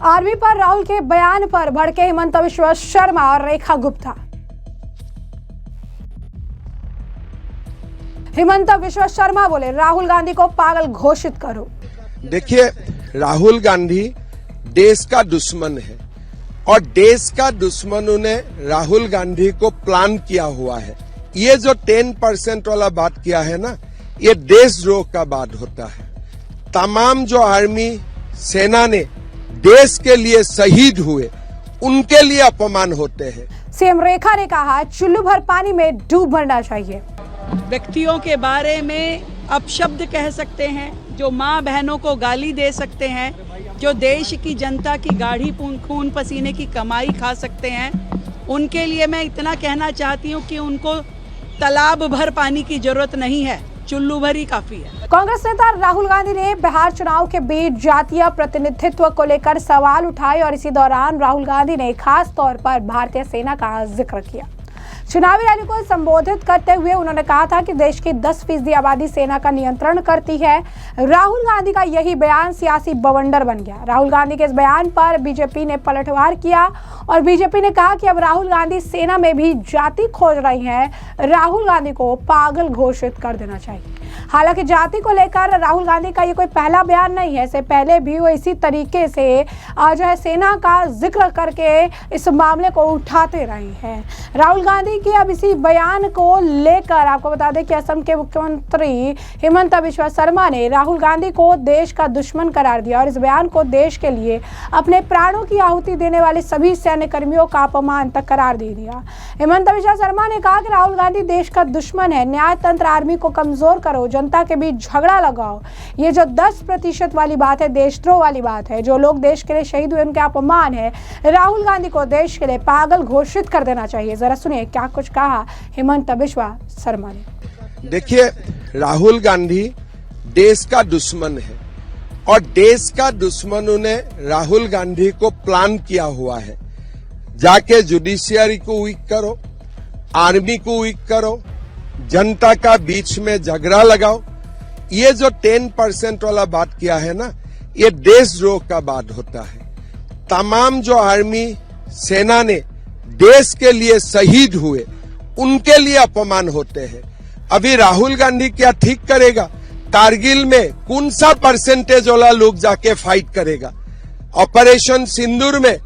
Army पर राहुल के बयान पर भड़के हिमंता बिश्वा शर्मा और रेखा गुप्ता। हिमंता बिश्वा शर्मा बोले, राहुल गांधी को पागल घोषित करो। देखिए, राहुल गांधी देश का दुश्मन है और देश का दुश्मनों ने राहुल गांधी को प्लान किया हुआ है। ये जो 10% वाला बात किया है ना, ये देशद्रोह का बात होता है। तमाम जो आर्मी सेना ने देश के लिए शहीद हुए, उनके लिए अपमान होते हैं। सीएम रेखा ने कहा, चुल्लू भर पानी में डूब मरना चाहिए। व्यक्तियों के बारे में अपशब्द कह सकते हैं, जो माँ बहनों को गाली दे सकते हैं, जो देश की जनता की गाढ़ी खून पसीने की कमाई खा सकते हैं, उनके लिए मैं इतना कहना चाहती हूँ कि उनको तालाब भर पानी की जरूरत नहीं है, चुल्लू भर ही काफी है। कांग्रेस नेता राहुल गांधी ने बिहार चुनाव के बीच जातीय प्रतिनिधित्व को लेकर सवाल उठाए और इसी दौरान राहुल गांधी ने खास तौर पर भारतीय सेना का जिक्र किया। चुनावी रैली को संबोधित करते हुए उन्होंने कहा था कि देश की 10% आबादी सेना का नियंत्रण करती है। राहुल गांधी का यही बयान सियासी बवंडर बन गया। राहुल गांधी के इस बयान पर बीजेपी ने पलटवार किया और बीजेपी ने कहा कि अब राहुल गांधी सेना में भी जाति खोज रही हैं। राहुल गांधी को पागल घोषित कर देना चाहिए। हालांकि जाति को लेकर राहुल गांधी का ये कोई पहला बयान नहीं है। इससे पहले भी वो इसी तरीके से जो है सेना का जिक्र करके इस मामले को उठाते रहे हैं। राहुल गांधी के अब इसी बयान को लेकर आपको बता दें कि असम के मुख्यमंत्री हिमंता बिश्वा शर्मा ने राहुल गांधी को देश का दुश्मन करार दिया और इस बयान को देश के लिए अपने प्राणों की आहुति देने वाले सभी सैन्य कर्मियों का अपमान तक करार दे दिया। हिमंता बिश्वा शर्मा ने कहा कि राहुल गांधी देश का दुश्मन है। न्यायतंत्र आर्मी को कमजोर करो, जनता के बीच झगड़ा लगाओ। ये जो 10% वाली बात है, देशद्रोह वाली बात है। जो लोग देश के लिए शहीद हुए उनके अपमान है। राहुल गांधी को देश के लिए पागल घोषित कर देना चाहिए। जरा सुनिए क्या कुछ कहा हिमंता बिश्वा शर्मा ने। देखिए, राहुल गांधी देश का दुश्मन है और देश का दुश्मनों ने राहुल गांधी को प्लान किया हुआ है। जाके जुडिशियरी को वीक करो, आर्मी को वीक करो, जनता का बीच में झगड़ा लगाओ। ये जो 10% वाला बात किया है ना, ये देशद्रोह का बात होता है। तमाम जो आर्मी सेना ने देश के लिए शहीद हुए, उनके लिए अपमान होते हैं। अभी राहुल गांधी क्या ठीक करेगा? कारगिल में कौन सा परसेंटेज वाला लोग जाके फाइट करेगा? ऑपरेशन सिंदूर में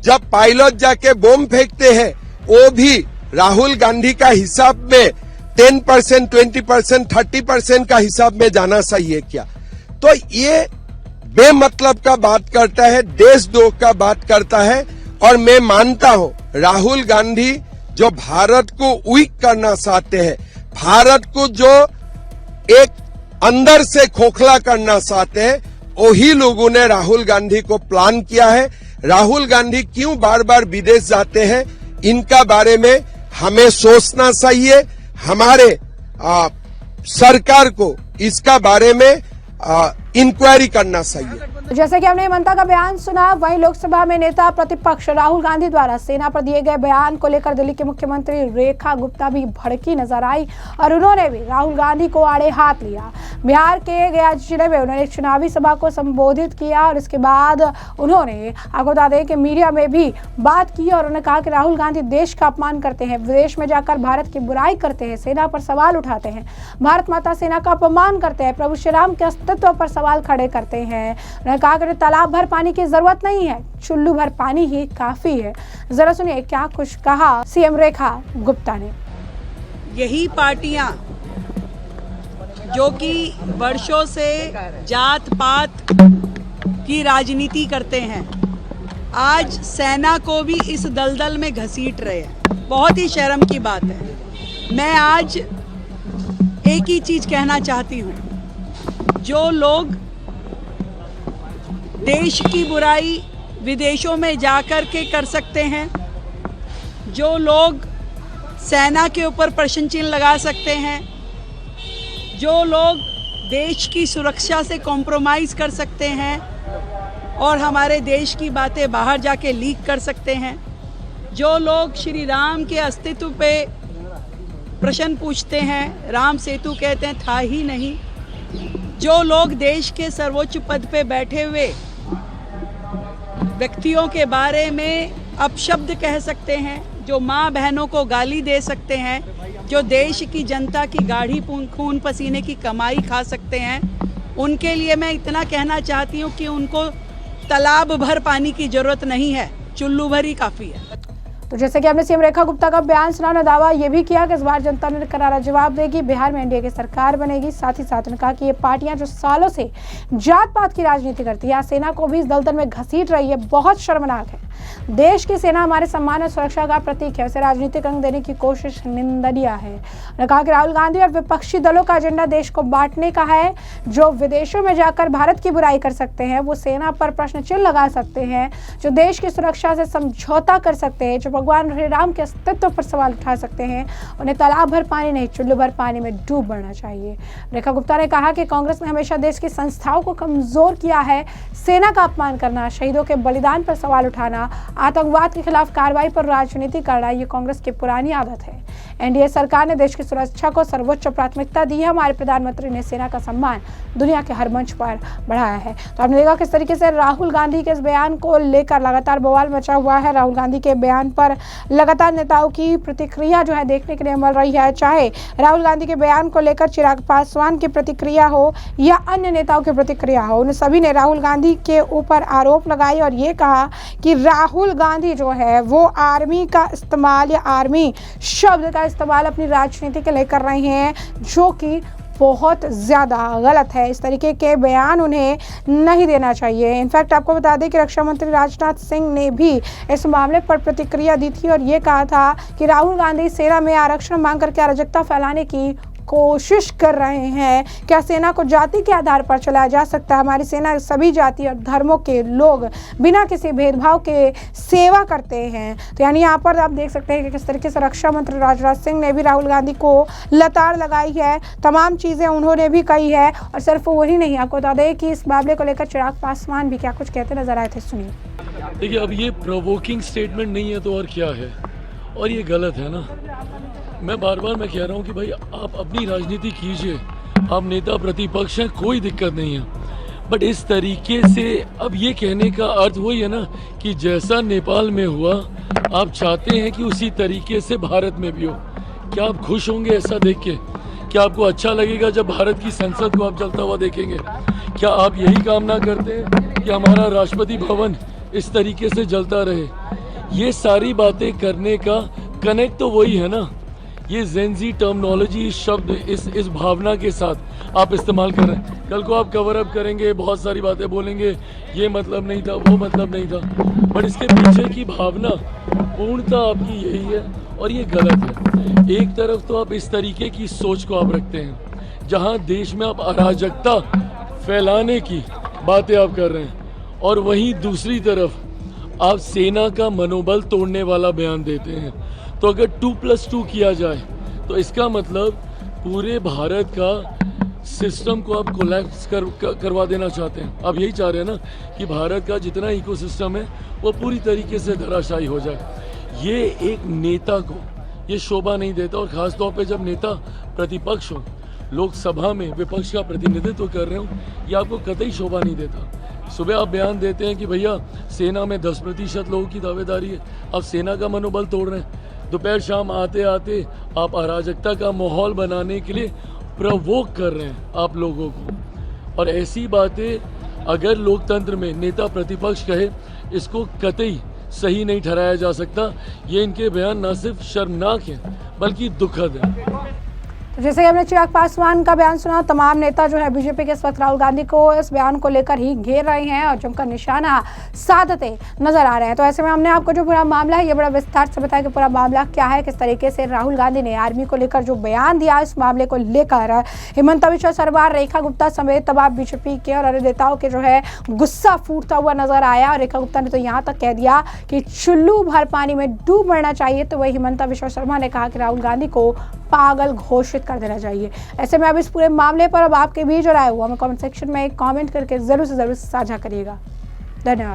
जब पायलट जाके बम फेंकते हैं, वो भी राहुल गांधी का हिसाब में 10%, 20%, 30% का हिसाब में जाना सही है क्या? तो ये बेमतलब का बात करता है, देशद्रोह का बात करता है। और मैं मानता हूं राहुल गांधी जो भारत को वीक करना चाहते हैं, भारत को जो एक अंदर से खोखला करना चाहते हैं, वही लोगों ने राहुल गांधी को प्लान किया है। राहुल गांधी क्यों बार बार विदेश जाते हैं, इनका बारे में हमें सोचना चाहिए। हमारे सरकार को इसका बारे में इंक्वायरी करना चाहिए। जैसे कि हमने हिमंता का बयान सुना, वहीं लोकसभा में नेता प्रतिपक्ष राहुल गांधी द्वारा सेना पर दिए गए बयान को लेकर दिल्ली की मुख्यमंत्री रेखा गुप्ता भी भड़की नजर आई और उन्होंने भी राहुल गांधी को आड़े हाथ लिया। बिहार के गया जिले में उन्होंने एक चुनावी सभा को संबोधित किया और इसके बाद उन्होंने आपको बता दें कि मीडिया में भी बात की और उन्होंने कहा कि राहुल गांधी देश का अपमान करते हैं, विदेश में जाकर भारत की बुराई करते हैं, सेना पर सवाल उठाते हैं, भारत माता सेना का अपमान करते हैं, प्रभु श्री राम के अस्तित्व पर सवाल खड़े करते हैं। उन्होंने कहा कि तालाब भर पानी की जरूरत नहीं है, चुल्लू भर पानी ही काफी है। जरा सुनिए क्या कुछ कहा सीएम रेखा गुप्ता ने। यही पार्टियां जो कि वर्षों से जात पात की राजनीति करते हैं, आज सेना को भी इस दलदल में घसीट रहे हैं। बहुत ही शर्म की बात है। मैं आज एक ही चीज कहना चाहती हूँ, जो लोग देश की बुराई विदेशों में जाकर के कर सकते हैं, जो लोग सेना के ऊपर प्रश्न चिन्ह लगा सकते हैं, जो लोग देश की सुरक्षा से कॉम्प्रोमाइज़ कर सकते हैं और हमारे देश की बातें बाहर जाके लीक कर सकते हैं, जो लोग श्री राम के अस्तित्व पे प्रश्न पूछते हैं, राम सेतु कहते हैं, था ही नहीं, जो लोग देश के सर्वोच्च पद पे बैठे हुए व्यक्तियों के बारे में अपशब्द कह सकते हैं, जो माँ बहनों को गाली दे सकते हैं, जो देश की जनता की गाढ़ी खून पसीने की कमाई खा सकते हैं, उनके लिए मैं इतना कहना चाहती हूँ कि उनको तालाब भर पानी की जरूरत नहीं है, चुल्लू भर ही काफ़ी है। तो जैसे कि हमने सीएम रेखा गुप्ता का बयान सुना, उन्होंने दावा ये भी किया कि इस बार जनता ने करारा जवाब देगी, बिहार में एनडीए की सरकार बनेगी। साथ ही साथ उन्होंने कहा कि ये पार्टियां जो सालों से जात पात की राजनीति करती है, सेना को भी इस दलदल में घसीट रही है, बहुत शर्मनाक है। देश की सेना हमारे सम्मान और सुरक्षा का प्रतीक है, उसे राजनीतिक रंग देने की कोशिश निंदनीय है। उन्होंने कहा कि राहुल गांधी और विपक्षी दलों का एजेंडा देश को बांटने का है। जो विदेशों में जाकर भारत की बुराई कर सकते हैं, वो सेना पर प्रश्न चिन्ह लगा सकते हैं, जो देश की सुरक्षा से समझौता कर सकते हैं, जो भगवान श्री राम के अस्तित्व पर सवाल उठा सकते हैं, उन्हें तालाब भर पानी नहीं, चुल्लू भर पानी में डूब मरना चाहिए। रेखा गुप्ता ने कहा कि कांग्रेस ने हमेशा देश की संस्थाओं को कमजोर किया है। सेना का अपमान करना, शहीदों के बलिदान पर सवाल उठाना, आतंकवाद के खिलाफ कार्रवाई पर राजनीति करना, ये कांग्रेस की पुरानी आदत है। एनडीए सरकार ने देश की सुरक्षा को सर्वोच्च प्राथमिकता दी है। हमारे प्रधानमंत्री ने सेना का सम्मान दुनिया के हर मंच पर बढ़ाया है। तो आपने देखा किस तरीके से राहुल गांधी के इस बयान को लेकर लगातार बवाल मचा हुआ है। राहुल गांधी के बयान पर लगातार नेताओं की प्रतिक्रिया जो है देखने के लिए मिल रही है। चाहे राहुल गांधी के बयान को लेकर चिराग पासवान की प्रतिक्रिया हो या अन्य नेताओं की प्रतिक्रिया हो, उन सभी ने राहुल गांधी के ऊपर आरोप लगाए और ये कहा कि राहुल गांधी जो है वो आर्मी का इस्तेमाल या आर्मी शब्द का इस्तेमाल अपनी राजनीति के लिए कर रहे हैं, जो कि बहुत ज़्यादा गलत है। इस तरीके के बयान उन्हें नहीं देना चाहिए। इनफैक्ट आपको बता दें कि रक्षा मंत्री राजनाथ सिंह ने भी इस मामले पर प्रतिक्रिया दी थी और ये कहा था कि राहुल गांधी सेना में आरक्षण मांग करके अराजकता फैलाने की कोशिश कर रहे हैं। क्या सेना को जाति के आधार पर चलाया जा सकता है? हमारी सेना सभी जाति और धर्मों के लोग बिना किसी भेदभाव के सेवा करते हैं। तो यानी यहाँ पर आप देख सकते हैं कि किस तरीके से रक्षा मंत्री राजनाथ सिंह ने भी राहुल गांधी को लताड़ लगाई है। तमाम चीज़ें उन्होंने भी कही है और सिर्फ वही नहीं, आपको बता दें कि इस मामले को लेकर चिराग पासवान भी क्या कुछ कहते नजर आए थे। सुनिए। देखिए, अब ये प्रोवोकिंग स्टेटमेंट नहीं है तो और क्या है, और ये गलत है ना। मैं बार बार कह रहा हूँ कि भाई आप अपनी राजनीति कीजिए, आप नेता प्रतिपक्ष हैं, कोई दिक्कत नहीं है, बट इस तरीके से अब ये कहने का अर्थ वही है ना कि जैसा नेपाल में हुआ आप चाहते हैं कि उसी तरीके से भारत में भी हो। क्या आप खुश होंगे ऐसा देख के? क्या आपको अच्छा लगेगा जब भारत की संसद को आप जलता हुआ देखेंगे? क्या आप यही कामना करते हैं कि हमारा राष्ट्रपति भवन इस तरीके से जलता रहे? ये सारी बातें करने का कनेक्ट तो वही है ना, ये जेनजी टर्मिनोलॉजी शब्द इस भावना के साथ आप इस्तेमाल कर रहे हैं। कल को आप कवर अप करेंगे, बहुत सारी बातें बोलेंगे, ये मतलब नहीं था, वो मतलब नहीं था, बट इसके पीछे की भावना पूर्णतः आपकी यही है और ये गलत है। एक तरफ तो आप इस तरीके की सोच को आप रखते हैं जहां देश में आप अराजकता फैलाने की बातें आप कर रहे हैं, और वहीं दूसरी तरफ आप सेना का मनोबल तोड़ने वाला बयान देते हैं। तो अगर 2+2 किया जाए तो इसका मतलब पूरे भारत का सिस्टम को आप कोलैप्स करवा देना चाहते हैं। आप यही चाह रहे हैं ना कि भारत का जितना इकोसिस्टम है वो पूरी तरीके से धराशायी हो जाए। ये एक नेता को ये शोभा नहीं देता, और ख़ास तौर पे जब नेता प्रतिपक्ष हो, लोकसभा में विपक्ष का प्रतिनिधित्व कर रहे हो, ये आपको कतई शोभा नहीं देता। सुबह आप बयान देते हैं कि भैया सेना में 10% लोगों की दावेदारी है, आप सेना का मनोबल तोड़ रहे हैं। दोपहर शाम आते आते आप अराजकता का माहौल बनाने के लिए प्रवोक कर रहे हैं आप लोगों को, और ऐसी बातें अगर लोकतंत्र में नेता प्रतिपक्ष कहे, इसको कतई सही नहीं ठहराया जा सकता। ये इनके बयान न सिर्फ शर्मनाक हैं बल्कि दुखद है। तो जैसे कि हमने चिराग पासवान का बयान सुना, तमाम नेता जो है बीजेपी के इस वक्त राहुल गांधी को इस बयान को लेकर ही घेर रहे हैं और जमकर निशाना साधते नजर आ रहे हैं। तो ऐसे में हमने आपको जो पूरा मामला है ये बड़ा विस्तार से बताया कि पूरा मामला क्या है, किस तरीके से राहुल गांधी ने आर्मी को लेकर जो बयान दिया, इस मामले को लेकर हिमंता बिश्वा शर्मा, रेखा गुप्ता समेत तमाम बीजेपी के और अन्य नेताओं के जो है गुस्सा फूटता हुआ नजर आया। और रेखा गुप्ता ने तो यहाँ तक कह दिया कि चुल्लू भर पानी में डूब मरना चाहिए। तो वही हिमंता बिश्वा शर्मा ने कहा कि राहुल गांधी को पागल घोषित कर देना चाहिए। ऐसे में अब इस पूरे मामले पर अब आपके भी जो राय हुआ हमें कमेंट सेक्शन में कमेंट करके जरूर से जरूर साझा करिएगा। धन्यवाद।